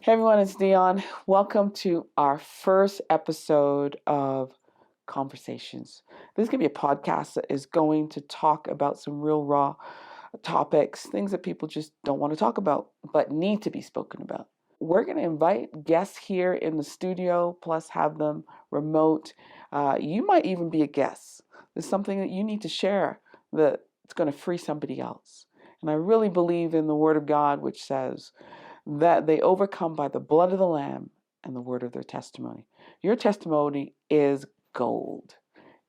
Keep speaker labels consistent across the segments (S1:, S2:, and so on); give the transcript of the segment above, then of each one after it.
S1: Hey everyone, it's Dionne. Welcome to our first episode of Conversations. This is going to be a podcast that is going to talk about some real raw topics, things that people just don't want to talk about, but need to be spoken about. We're going to invite guests here in the studio, plus have them remote. You might even be a guest. There's something that you need to share that's going to free somebody else. And I really believe in the Word of God, which says, that they overcome by the blood of the Lamb and the word of their testimony. Your testimony is gold.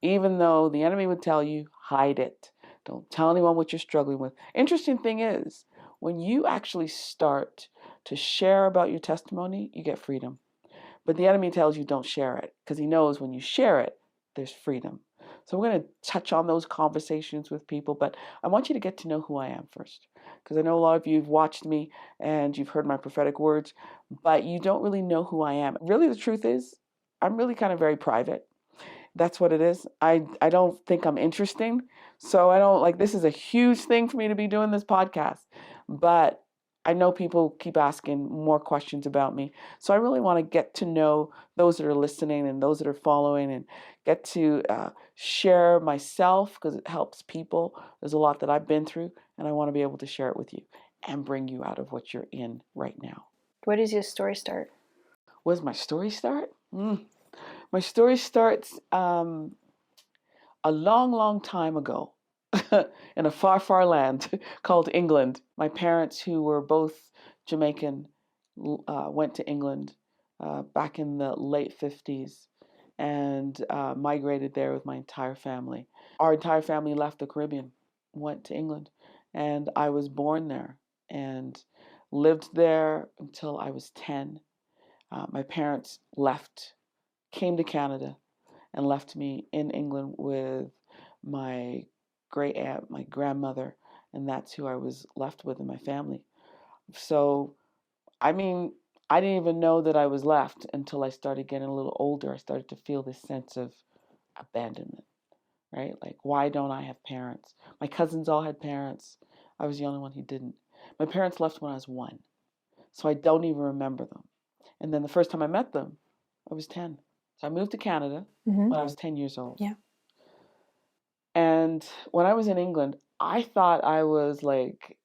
S1: Even though the enemy would tell you, hide it. Don't tell anyone what you're struggling with. Interesting thing is, when you actually start to share about your testimony, you get freedom. But the enemy tells you don't share it because he knows when you share it, there's freedom. So we're going to touch on those conversations with people, but I want you to get to know who I am first, because I know a lot of you have watched me and you've heard my prophetic words, but you don't really know who I am. Really, the truth is, I'm really kind of very private. That's what it is. I don't think I'm interesting. So I don't like, this is a huge thing for me to be doing this podcast, but I know people keep asking more questions about me. So I really want to get to know those that are listening and those that are following, and get to share myself, because it helps people. There's a lot that I've been through, and I want to be able to share it with you and bring you out of what you're in right now.
S2: Where does your story start?
S1: Where's my story start? My story starts a long, long time ago in a far, far land called England. My parents, who were both Jamaican, went to England back in the late 50s and migrated there with my entire family. Our entire family left the Caribbean, went to England, and I was born there and lived there until I was 10. My parents left, came to Canada, and left me in England with my great aunt, my grandmother, and that's who I was left with in my family. So, I mean, I didn't even know that I was left until I started getting a little older. I started to feel this sense of abandonment, right? Like, why don't I have parents? My cousins all had parents. I was the only one who didn't. My parents left when I was 1, so I don't even remember them. And then the first time I met them, I was 10. So I moved to Canada when I was 10 years old.
S2: Yeah.
S1: And when I was in England, I thought I was like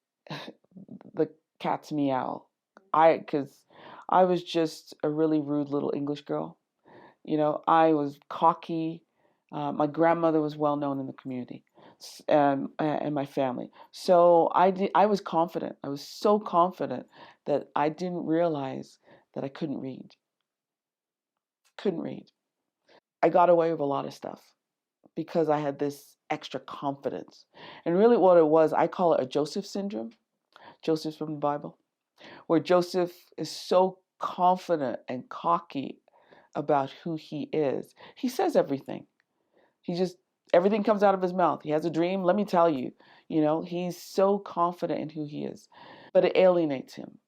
S1: the cat's meow. Because I was just a really rude little English girl. I was cocky. My grandmother was well known in the community and my family. So I was confident. I was so confident that I didn't realize that I couldn't read. Couldn't read. I got away with a lot of stuff because I had this extra confidence. And really what it was, I call it a Joseph syndrome. Joseph's from the Bible, where Joseph is so confident and cocky about who he is. He says everything. Everything comes out of his mouth. He has a dream, let me tell you. He's so confident in who he is. But it alienates him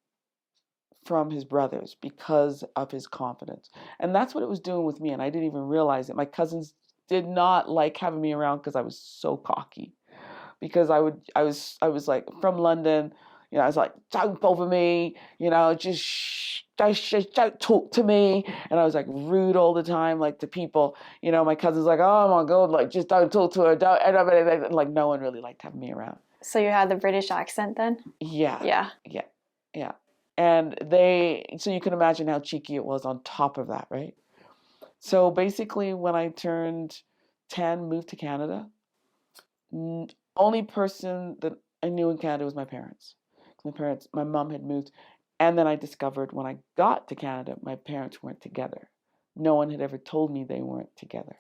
S1: from his brothers because of his confidence. And that's what it was doing with me, and I didn't even realize it. My cousins did not like having me around because I was so cocky. Because I was like from London, I was like, don't bother me, just don't talk to me. And I was like rude all the time, like to people. My cousin's like, oh my God, like just don't talk to her. And like no one really liked having me around.
S2: So you had the British accent then?
S1: Yeah.
S2: Yeah.
S1: Yeah. And so you can imagine how cheeky it was on top of that, right? So basically when I turned 10, moved to Canada, only person that I knew in Canada was my parents. My mom had moved. And then I discovered when I got to Canada, my parents weren't together. No one had ever told me they weren't together.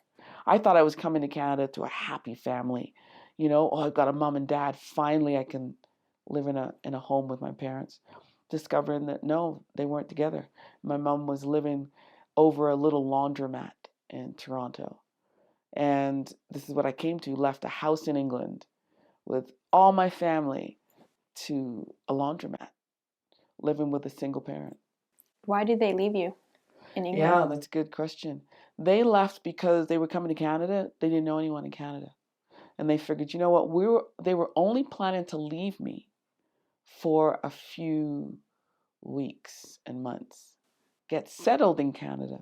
S1: I thought I was coming to Canada to a happy family. I've got a mom and dad. Finally, I can live in a home with my parents. Discovering that no, they weren't together. My mom was living over a little laundromat in Toronto. And this is what I came to, left a house in England with all my family to a laundromat, living with a single parent.
S2: Why did they leave you in England?
S1: Yeah, that's a good question. They left because they were coming to Canada. They didn't know anyone in Canada. And they figured, you know what, they were only planning to leave me for a few weeks and months, get settled in Canada,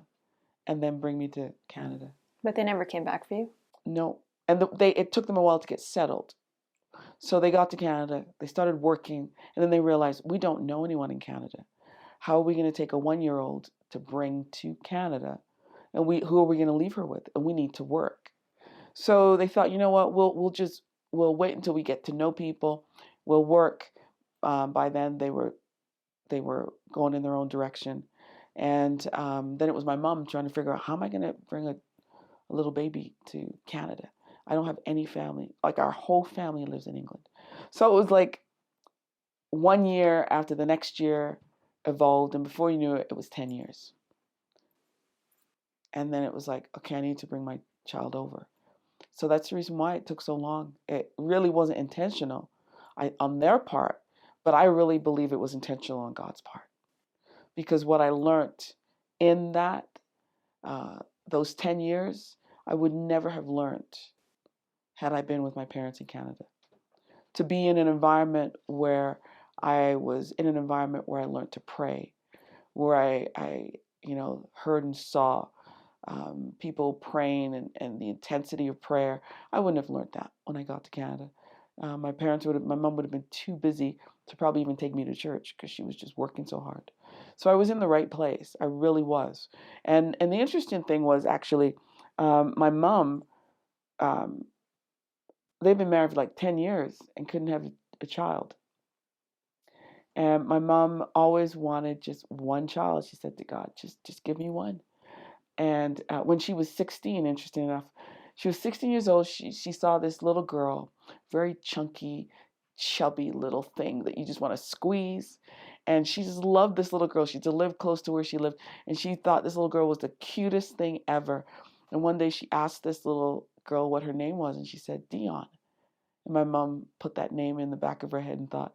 S1: and then bring me to Canada.
S2: But they never came back for you?
S1: No. And it took them a while to get settled. So they got to Canada, they started working, and then they realized, we don't know anyone in Canada. How are we going to take a 1-year-old to bring to Canada? And who are we going to leave her with? And we need to work. So they thought, you know what, we'll wait until we get to know people. We'll work. By then they were going in their own direction. And then it was my mom trying to figure out, how am I going to bring a little baby to Canada? I don't have any family. Like, our whole family lives in England. So it was like 1 year after the next year evolved, and before you knew it, it was 10 years. And then it was like, okay, I need to bring my child over. So that's the reason why it took so long. It really wasn't intentional on their part, but I really believe it was intentional on God's part. Because what I learned in those 10 years, I would never have learned had I been with my parents in Canada. To be in an environment where I learned to pray, where I heard and saw people praying and the intensity of prayer. I wouldn't have learned that when I got to Canada. My mom would have been too busy to probably even take me to church, because she was just working so hard. So I was in the right place. I really was. And the interesting thing was, actually, my mom, they've been married for like 10 years and couldn't have a child. And my mom always wanted just one child. She said to God, just give me one. And when she was 16, interesting enough, she was 16 years old, she saw this little girl, very chunky, chubby little thing that you just want to squeeze. And she just loved this little girl. She used to live close to where she lived. And she thought this little girl was the cutest thing ever. And one day she asked this little girl what her name was, and she said, Dionne. And my mom put that name in the back of her head and thought,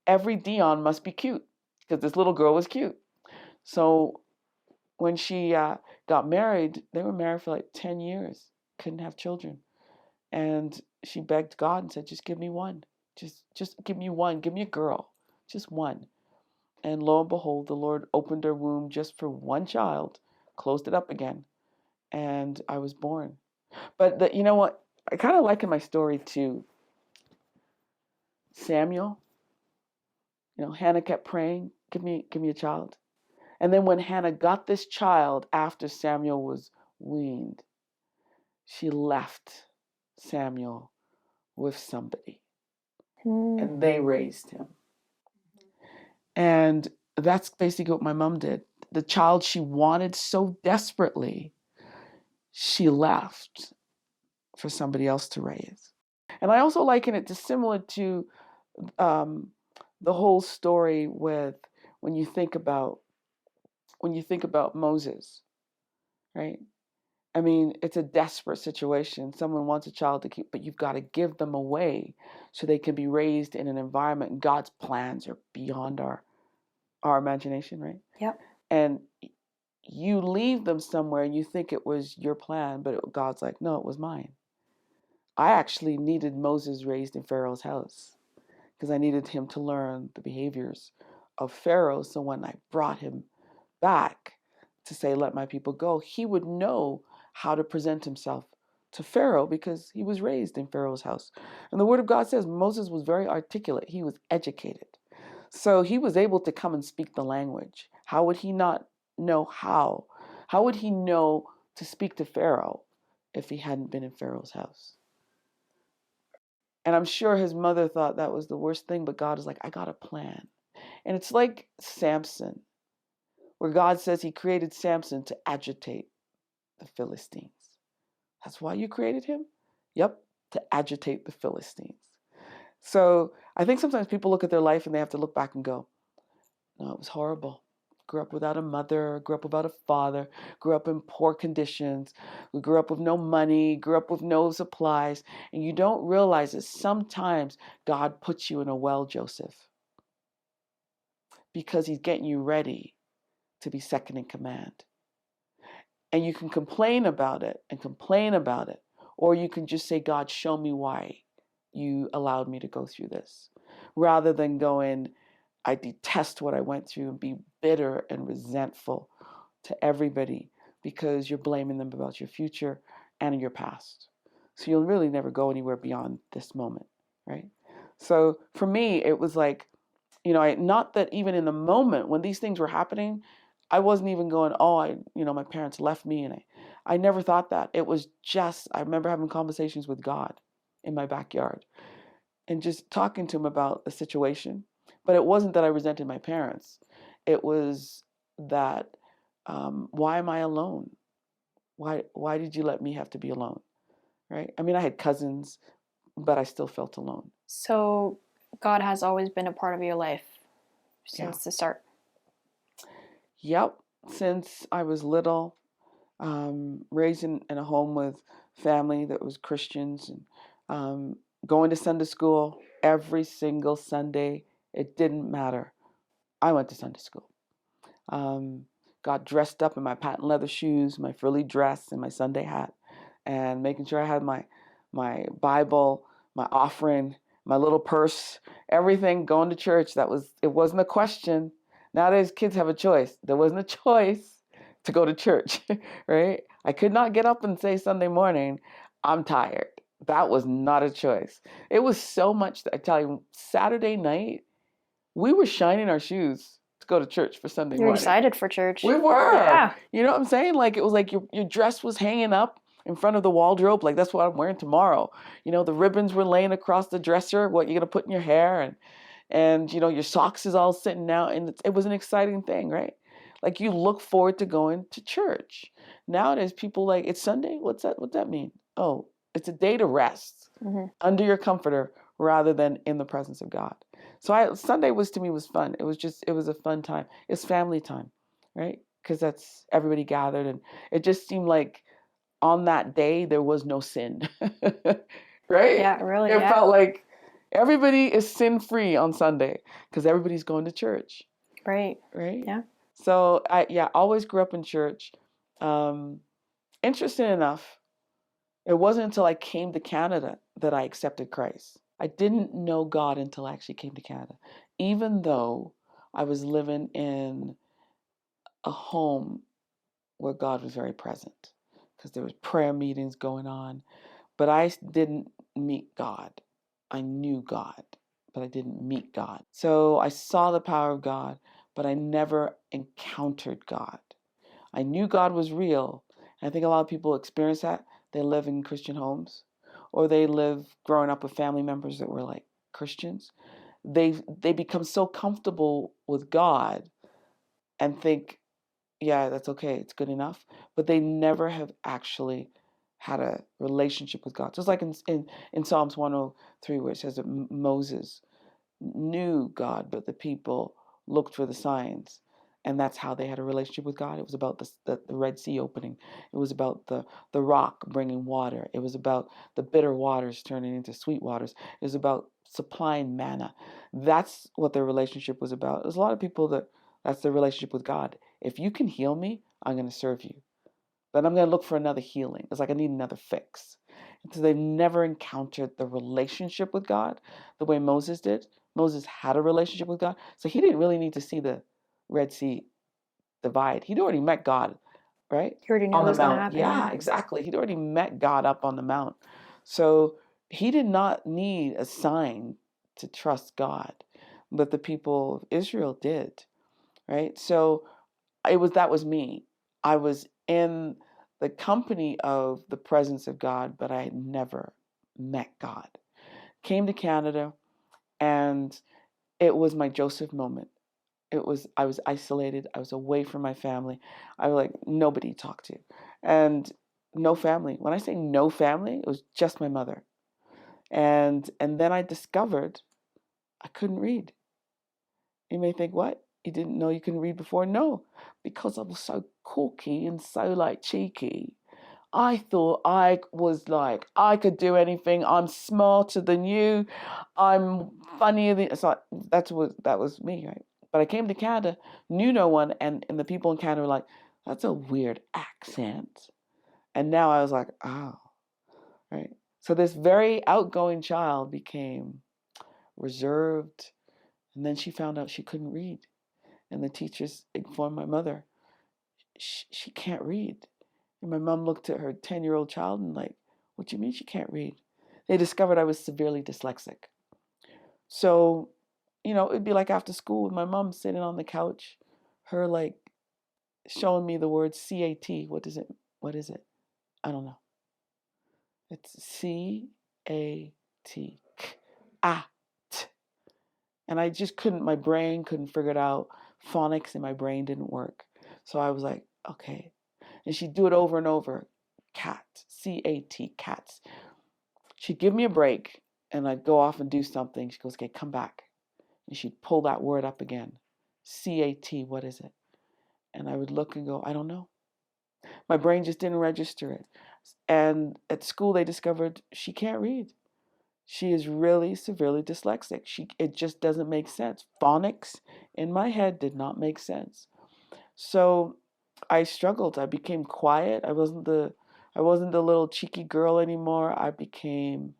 S1: every Dionne must be cute, because this little girl was cute. So when she got married, they were married for like 10 years, couldn't have children. And she begged God and said, just give me one. Just give me one. Give me a girl. Just one. And lo and behold, the Lord opened her womb just for one child, closed it up again, and I was born. But you know what? I kind of liken my story to Samuel. Hannah kept praying, give me a child. And then when Hannah got this child after Samuel was weaned, she left Samuel with somebody. And they raised him. And that's basically what my mom did. The child she wanted so desperately, she left for somebody else to raise. And I also liken it to similar to the whole story with when you think about Moses, right? I mean, it's a desperate situation. Someone wants a child to keep, but you've got to give them away so they can be raised in an environment. And God's plans are beyond our imagination, right?
S2: Yep.
S1: And you leave them somewhere and you think it was your plan, but God's like, no, it was mine. I actually needed Moses raised in Pharaoh's house because I needed him to learn the behaviors of Pharaoh. So when I brought him back to say, let my people go, he would know how to present himself to Pharaoh because he was raised in Pharaoh's house. And the word of God says Moses was very articulate. He was educated. So he was able to come and speak the language. How would he not know how? How would he know to speak to Pharaoh if he hadn't been in Pharaoh's house? And I'm sure his mother thought that was the worst thing, but God is like, I got a plan. And it's like Samson, where God says he created Samson to agitate the Philistines. That's why you created him? Yep, to agitate the Philistines. So I think sometimes people look at their life and they have to look back and go, no, it was horrible. Grew up without a mother, grew up without a father, grew up in poor conditions. We grew up with no money, grew up with no supplies. And you don't realize that sometimes God puts you in a well, Joseph, because he's getting you ready to be second in command. And you can complain about it, or you can just say, God, show me why you allowed me to go through this, rather than going, I detest what I went through and be bitter and resentful to everybody because you're blaming them about your future and your past. So you'll really never go anywhere beyond this moment, right? So for me, it was like, not that even in the moment when these things were happening, I wasn't even going, my parents left me. And I never thought that. It was just, I remember having conversations with God in my backyard and just talking to him about the situation. But it wasn't that I resented my parents. It was that, why am I alone? Why did you let me have to be alone? Right? I mean, I had cousins, but I still felt alone.
S2: So God has always been a part of your life since the start.
S1: Yep. Since I was little, raised in a home with family that was Christians, and going to Sunday school every single Sunday. It didn't matter. I went to Sunday school. Got dressed up in my patent leather shoes, my frilly dress, and my Sunday hat, and making sure I had my Bible, my offering, my little purse, everything, going to church. It wasn't a question. Nowadays, kids have a choice. There wasn't a choice to go to church, right? I could not get up and say Sunday morning, I'm tired. That was not a choice. It was so much that I tell you, Saturday night, we were shining our shoes to go to church for Sunday
S2: You're
S1: morning.
S2: excited for church.
S1: We were.
S2: Yeah.
S1: You know what I'm saying? Like, it was like your dress was hanging up in front of the wardrobe. Like, that's what I'm wearing tomorrow. The ribbons were laying across the dresser, what you're going to put in your hair. And your socks is all sitting out. And it was an exciting thing, right? Like, you look forward to going to church. Nowadays, people like, it's Sunday? What's that mean? Oh, it's a day to rest under your comforter rather than in the presence of God. So Sunday to me was fun. It was a fun time. It's family time, right? Because that's everybody gathered, and it just seemed like on that day there was no sin, right?
S2: Yeah, really.
S1: It felt like everybody is sin free on Sunday because everybody's going to church.
S2: Right.
S1: Right.
S2: Yeah.
S1: So I always grew up in church. Interesting enough, it wasn't until I came to Canada that I accepted Christ. I didn't know God until I actually came to Canada, even though I was living in a home where God was very present because there was prayer meetings going on, but I didn't meet God. I knew God, but I didn't meet God. So I saw the power of God, but I never encountered God. I knew God was real. And I think a lot of people experience that. They live in Christian homes, or they live growing up with family members that were like Christians. They become so comfortable with God and think, yeah, that's okay, it's good enough. But they never have actually had a relationship with God. So it's like in Psalms 103 where it says that Moses knew God, but the people looked for the signs. And that's how they had a relationship with God. It was about the Red Sea opening. It was about the rock bringing water. It was about the bitter waters turning into sweet waters. It was about supplying manna. That's what their relationship was about. There's a lot of people that's their relationship with God. If you can heal me, I'm going to serve you. But I'm going to look for another healing. It's like I need another fix. And so they've never encountered the relationship with God the way Moses did. Moses had a relationship with God. So he didn't really need to see the Red Sea divide. He'd already met God, right?
S2: You already knew
S1: On
S2: what
S1: the
S2: was going to
S1: mount.
S2: happen.
S1: Yeah, exactly. He'd already met God up on the mount. So he did not need a sign to trust God. But the people of Israel did, right? So that was me. I was in the company of the presence of God, but I had never met God. Came to Canada, and it was my Joseph moment. I was isolated. I was away from my family. I was like nobody to talk to, and no family. When I say no family, it was just my mother. And then I discovered I couldn't read. You may think, what? You didn't know you couldn't read before? No, because I was so cocky and so like cheeky. I thought I was like, I could do anything. I'm smarter than you. I'm funnier than. It's like, that was me, right? But I came to Canada, knew no one, and the people in Canada were like, that's a weird accent. And now I was like, oh, right. So this very outgoing child became reserved, And then she found out she couldn't read. And the teachers informed my mother, she can't read. And my mom looked at her 10-year-old child and like, what do you mean she can't read? They discovered I was severely dyslexic. So, it'd be like after school with my mom sitting on the couch, her like showing me the word CAT. What is it? What is it? I don't know. It's CAT. Ah. And I just couldn't, my brain couldn't figure it out. Phonics in my brain didn't work. So I was like, okay. And she'd do it over and over. Cat, CAT, cats. She'd give me a break and I'd go off and do something. She goes, okay, come back. And she'd pull that word up again. CAT, what is it? And I would look and go, I don't know. My brain just didn't register it. And at school, they discovered she can't read. She is really severely dyslexic. It just doesn't make sense. Phonics in my head did not make sense. So I struggled. I became quiet. I wasn't the little cheeky girl anymore. I became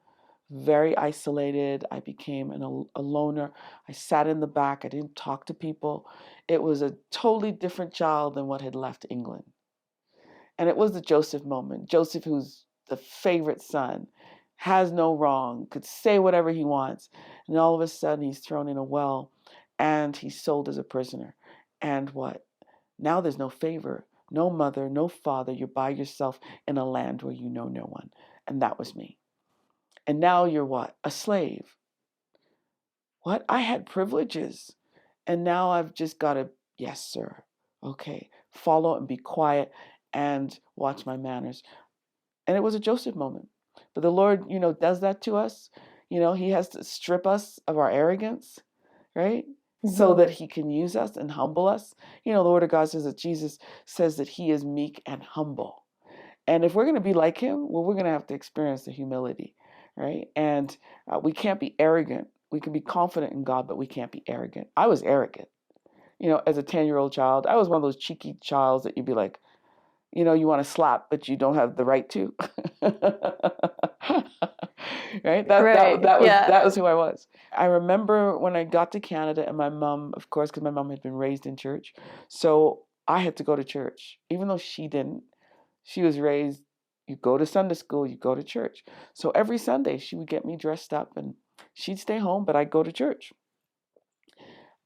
S1: very isolated. I became a loner. I sat in the back. I didn't talk to people. It was a totally different child than what had left England. And it was the Joseph moment. Joseph, who's the favorite son, has no wrong, could say whatever he wants. And all of a sudden he's thrown in a well and he's sold as a prisoner. And what? Now there's no favor, no mother, no father. You're by yourself in a land where you know no one. And that was me. And now you're what? A slave. What? I had privileges. And now I've just got to, yes, sir. Okay. Follow and be quiet and watch my manners. And it was a Joseph moment. But the Lord, does that to us. He has to strip us of our arrogance, right? Mm-hmm. So that he can use us and humble us. The Word of God says that Jesus says that he is meek and humble. And if we're going to be like him, well, we're going to have to experience the humility, right? And we can't be arrogant. We can be confident in God, but we can't be arrogant. I was arrogant. As a 10-year-old child, I was one of those cheeky childs that you'd be like, you want to slap, but you don't have the right to. Right? That was who I was. I remember when I got to Canada and my mom, of course, because my mom had been raised in church. So I had to go to church, even though she didn't. She was raised, you go to Sunday school, you go to church. So every Sunday she would get me dressed up and she'd stay home, but I'd go to church.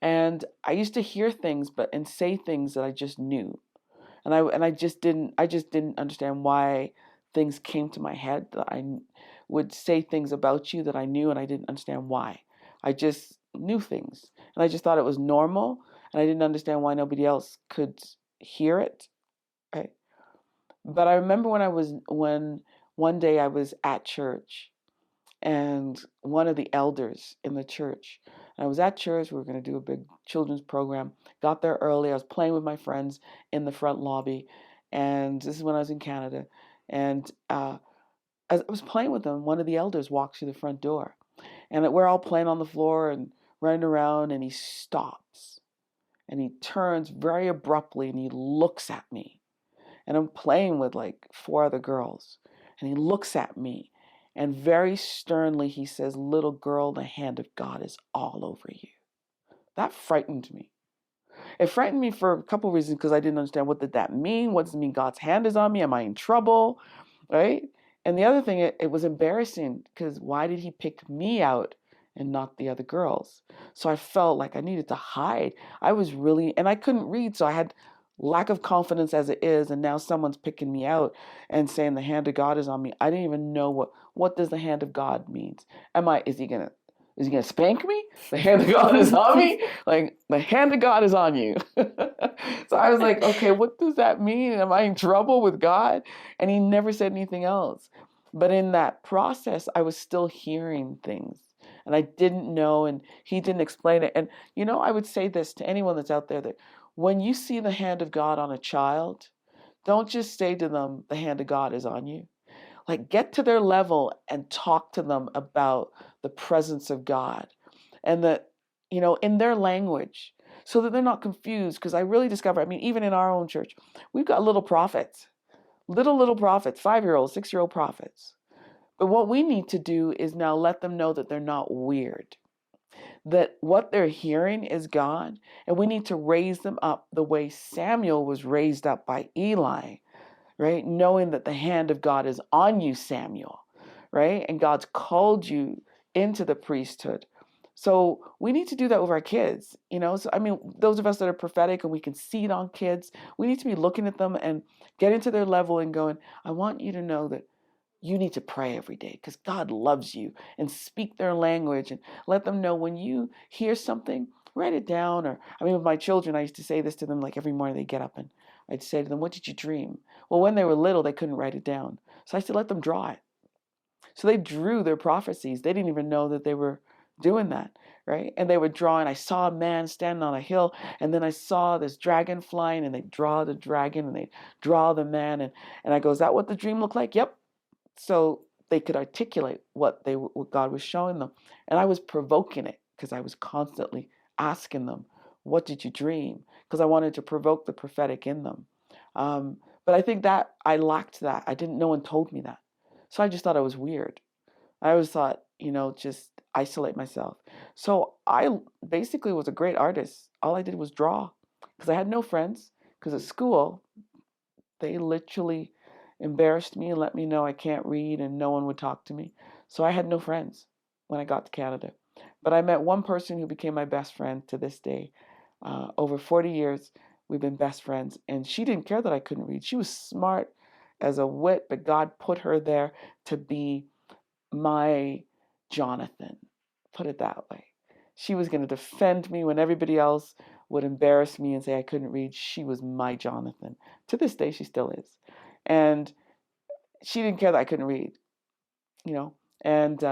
S1: And I used to hear things and say things that I just knew. And I just didn't understand why things came to my head, that I would say things about you that I knew and I didn't understand why. I just knew things and I just thought it was normal and I didn't understand why nobody else could hear it. Right? But I remember when one day I was at church and one of the elders in the church, and I was at church, we were going to do a big children's program, got there early, I was playing with my friends in the front lobby, and this is when I was in Canada, and as I was playing with them, one of the elders walked through the front door, and we're all playing on the floor and running around, and he stops, and he turns very abruptly, and he looks at me, and I'm playing with like 4 other girls, and he looks at me, and very sternly he says, "Little girl, the hand of God is all over you." That frightened me. It frightened me for a couple of reasons because I didn't understand, what did that mean? What does it mean God's hand is on me? Am I in trouble? Right? And the other thing, it was embarrassing because why did he pick me out and not the other girls? So I felt like I needed to hide. And I couldn't read, so I had lack of confidence as it is, and now someone's picking me out and saying the hand of God is on me. I didn't even know what does the hand of God means. Is he gonna spank me? The hand of God is on me? Like, the hand of God is on you. So I was like, okay, what does that mean? Am I in trouble with God? And he never said anything else. But in that process, I was still hearing things. And I didn't know, and he didn't explain it. And, I would say this to anyone that's out there, that when you see the hand of God on a child, don't just say to them, the hand of God is on you. Like, get to their level and talk to them about the presence of God and that, in their language, so that they're not confused. Because I really discovered, even in our own church, we've got little prophets, little prophets, 5-year-old, 6-year-old prophets. But what we need to do is now let them know that they're not weird, that what they're hearing is God, and we need to raise them up the way Samuel was raised up by Eli, right? Knowing that the hand of God is on you, Samuel, right? And God's called you into the priesthood. So we need to do that with our kids, you know? So, I mean, those of us that are prophetic and we can see it on kids, we need to be looking at them and getting to their level and going, I want you to know that you need to pray every day because God loves you, and speak their language and let them know when you hear something, write it down. Or, I mean, with my children, I used to say this to them like every morning they get up, and I'd say to them, what did you dream? Well, when they were little, they couldn't write it down. So I said, let them draw it. So they drew their prophecies. They didn't even know that they were doing that, right? And they would draw, and I saw a man standing on a hill, and then I saw this dragon flying, and they draw the dragon, and they draw the man, and I go, is that what the dream looked like? Yep. So they could articulate what God was showing them. And I was provoking it because I was constantly asking them, what did you dream? Because I wanted to provoke the prophetic in them. But I think that I lacked that. No one told me that. So I just thought I was weird. I always thought, just isolate myself. So I basically was a great artist. All I did was draw because I had no friends. Because at school, they literally embarrassed me and let me know I can't read, and no one would talk to me. So I had no friends when I got to Canada. But I met one person who became my best friend to this day. Over 40 years, we've been best friends. And she didn't care that I couldn't read. She was smart as a wit, but God put her there to be my Jonathan. Put it that way. She was going to defend me when everybody else would embarrass me and say I couldn't read. She was my Jonathan. To this day, she still is. And she didn't care that I couldn't read, And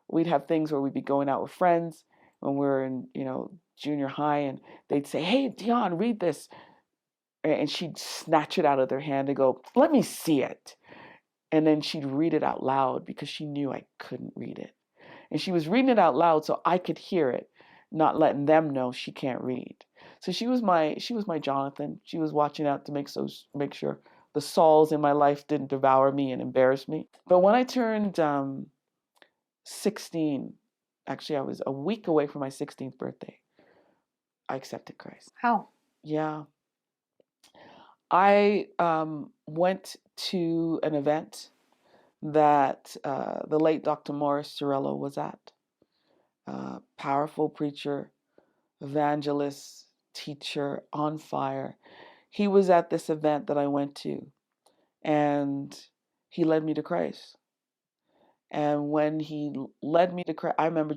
S1: we'd have things where we'd be going out with friends when we were in, junior high, and they'd say, hey, Dionne, read this. And she'd snatch it out of their hand and go, let me see it. And then she'd read it out loud because she knew I couldn't read it. And she was reading it out loud so I could hear it, not letting them know she can't read. So she was my Jonathan. She was watching out to make sure the Sauls in my life didn't devour me and embarrass me. But when I turned 16, actually I was a week away from my 16th birthday, I accepted Christ.
S2: How?
S1: Yeah. I went to an event that the late Dr. Morris Cerullo was at. Powerful preacher, evangelist, teacher, on fire. He was at this event that I went to, and he led me to Christ. And when he led me to Christ, I remember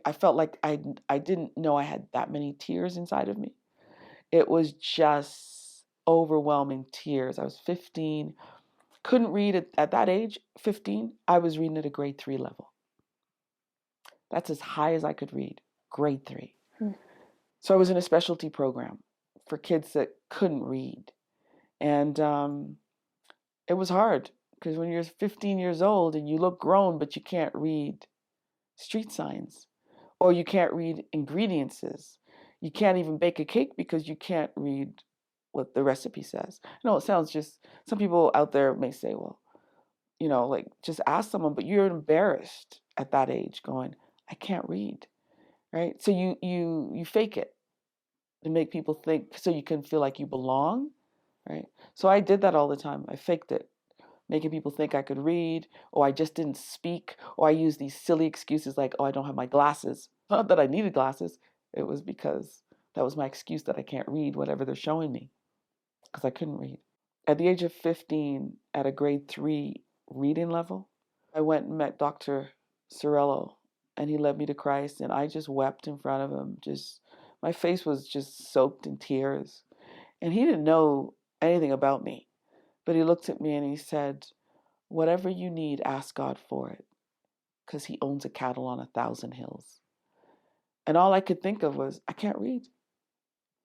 S1: I felt like I didn't know I had that many tears inside of me. It was just overwhelming tears. I was 15, couldn't read at that age, 15. I was reading at a grade 3 level. That's as high as I could read, grade 3. So I was in a specialty program for kids that couldn't read. And it was hard because when you're 15 years old and you look grown, but you can't read street signs, or you can't read ingredients. You can't even bake a cake because you can't read what the recipe says. It sounds just, some people out there may say, well, like just ask someone, but you're embarrassed at that age going, I can't read, right? So you fake it to make people think, so you can feel like you belong, right? So I did that all the time. I faked it, making people think I could read, or I just didn't speak, or I used these silly excuses like, oh, I don't have my glasses. Not that I needed glasses. It was because that was my excuse that I can't read whatever they're showing me, because I couldn't read. At the age of 15, at a grade 3 reading level, I went and met Dr. Cerullo, and he led me to Christ, and I just wept in front of him. My face was just soaked in tears. And he didn't know anything about me, but he looked at me and he said, whatever you need, ask God for it, because he owns a cattle on 1,000 hills. And all I could think of was, I can't read.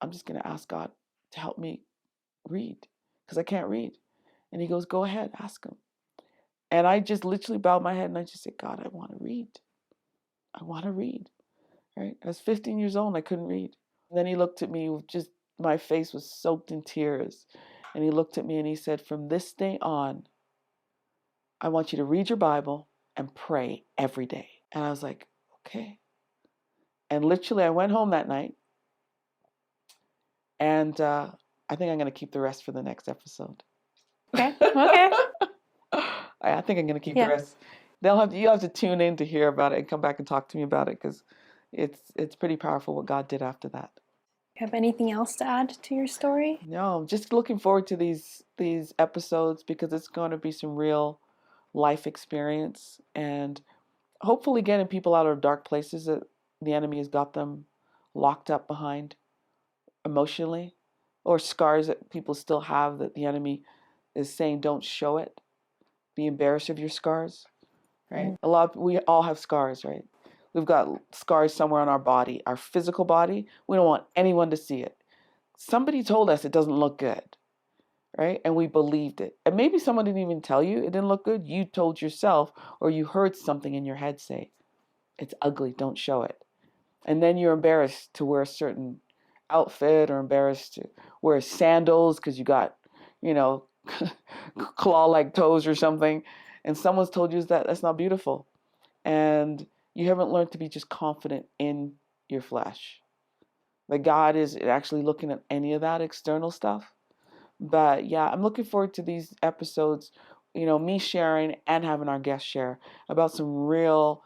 S1: I'm just going to ask God to help me read, because I can't read. And he goes, go ahead, ask him. And I just literally bowed my head and I just said, God, I want to read. I want to read. Right? I was 15 years old and I couldn't read. And then he looked at me with my face was soaked in tears. And he looked at me and he said, from this day on, I want you to read your Bible and pray every day. And I was like, okay. And literally, I went home that night, and I think I'm going to keep the rest for the next episode.
S2: Okay. Okay.
S1: I think I'm going to keep the rest. You have to tune in to hear about it and come back and talk to me about it, because it's pretty powerful what God did after that.
S2: You have anything else to add to your story?
S1: No, just looking forward to these episodes, because it's going to be some real life experience, and hopefully getting people out of dark places that the enemy has got them locked up behind emotionally, or scars that people still have that the enemy is saying don't show it. Be embarrassed of your scars, right? We all have scars, right? We've got scars somewhere on our body, our physical body. We don't want anyone to see it. Somebody told us it doesn't look good, right? And we believed it. And maybe someone didn't even tell you it didn't look good. You told yourself, or you heard something in your head say, it's ugly, don't show it. And then you're embarrassed to wear a certain outfit, or embarrassed to wear sandals because you got, claw-like toes or something. And someone's told you that that's not beautiful. And you haven't learned to be just confident in your flesh. That God is actually looking at any of that external stuff. But yeah, I'm looking forward to these episodes, me sharing and having our guests share about some real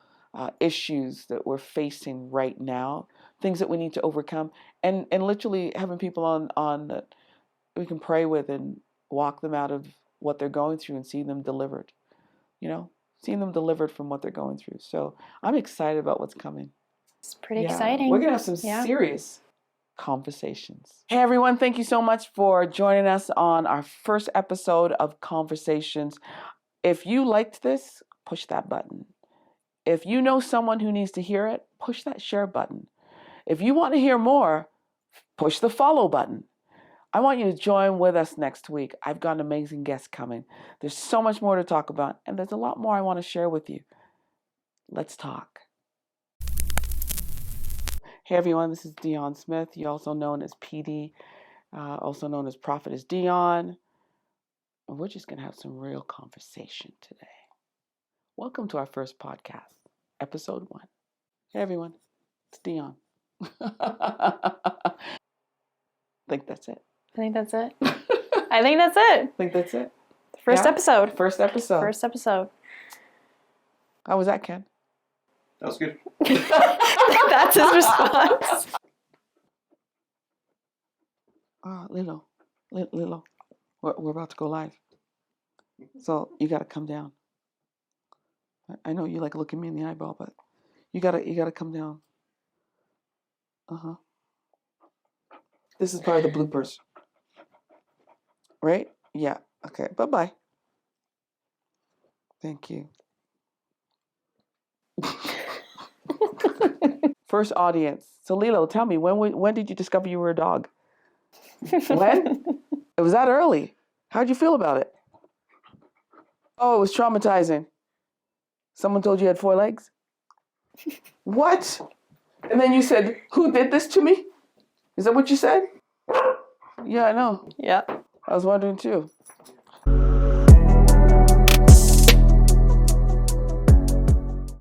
S1: issues that we're facing right now, things that we need to overcome, and literally having people on that we can pray with and walk them out of what they're going through and see them delivered, seeing them delivered from what they're going through. So I'm excited about what's coming.
S2: It's pretty exciting.
S1: We're going to have some serious conversations. Hey everyone, thank you so much for joining us on our first episode of Conversations. If you liked this, push that button. If you know someone who needs to hear it, push that share button. If you want to hear more, push the follow button. I want you to join with us next week. I've got an amazing guest coming. There's so much more to talk about, and there's a lot more I want to share with you. Let's talk. Hey everyone, this is Dionne Smith. You're also known as PD, also known as Prophetess Dionne. And we're just going to have some real conversation today. Welcome to our first podcast, episode 1. Hey everyone, it's Dionne. I think that's it.
S2: I think that's it. I think that's it.
S1: I think that's it.
S2: First episode.
S1: First episode.
S2: First episode.
S1: How was that, Ken?
S3: That was good.
S2: That's his response.
S1: Lilo, we're about to go live. So you got to come down. I know you like looking me in the eyeball, but you gotta come down. This is part of the bloopers, right? Yeah. Okay. Bye-bye. Thank you. First audience. So Lilo, tell me, when did you discover you were a dog? When? It was that early. How'd you feel about it? Oh, it was traumatizing. Someone told you had 4 legs? What? And then you said, who did this to me? Is that what you said? Yeah, I know.
S2: Yeah.
S1: I was wondering too.